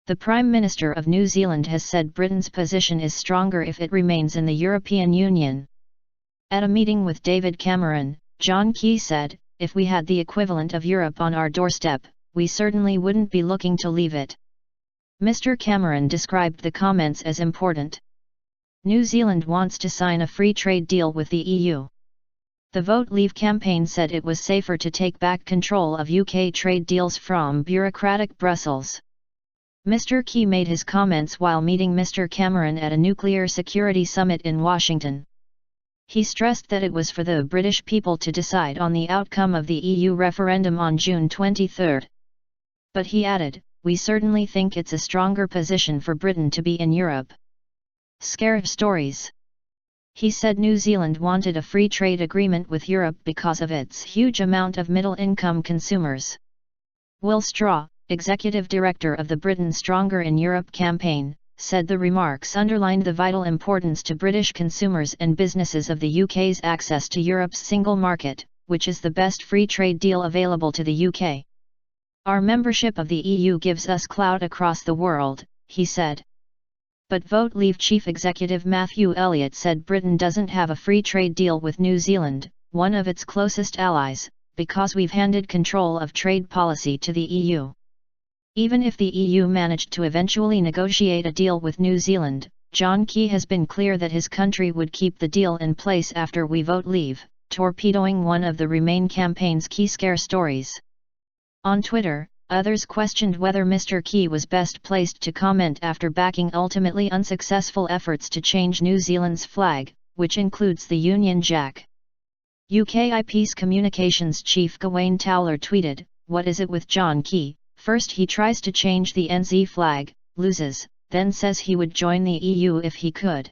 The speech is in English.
The Prime Minister of New Zealand has said Britain's position is stronger if it remains in the European Union. At a meeting with David Cameron, John Key said, "If we had the equivalent of Europe on our doorstep, we certainly wouldn't be looking to leave it." Mr. Cameron described the comments as important. New Zealand wants to sign a free trade deal with the EU. The Vote Leave campaign said it was safer to take back control of UK trade deals from bureaucratic Brussels. Mr. Key made his comments while meeting Mr. Cameron at a nuclear security summit in Washington. He stressed that it was for the British people to decide on the outcome of the EU referendum on June 23. But he added, "We certainly think it's a stronger position for Britain to be in Europe." Scare stories. He said New Zealand wanted a free trade agreement with Europe because of its huge amount of middle-income consumers. Will Straw, executive director of the Britain Stronger in Europe campaign, said the remarks underlined the vital importance to British consumers and businesses of the UK's access to Europe's single market, which is the best free trade deal available to the UK. "Our membership of the EU gives us clout across the world," he said. But Vote Leave chief executive Matthew Elliott said Britain doesn't have a free trade deal with New Zealand, one of its closest allies, because we've handed control of trade policy to the EU. Even if the EU managed to eventually negotiate a deal with New Zealand, John Key has been clear that his country would keep the deal in place after we vote leave, torpedoing one of the Remain campaign's key scare stories. On Twitter, others questioned whether Mr. Key was best placed to comment after backing ultimately unsuccessful efforts to change New Zealand's flag, which includes the Union Jack. UKI Peace Communications chief Gawain Towler tweeted, "What is it with John Key? First he tries to change the NZ flag, loses, then says he would join the EU if he could."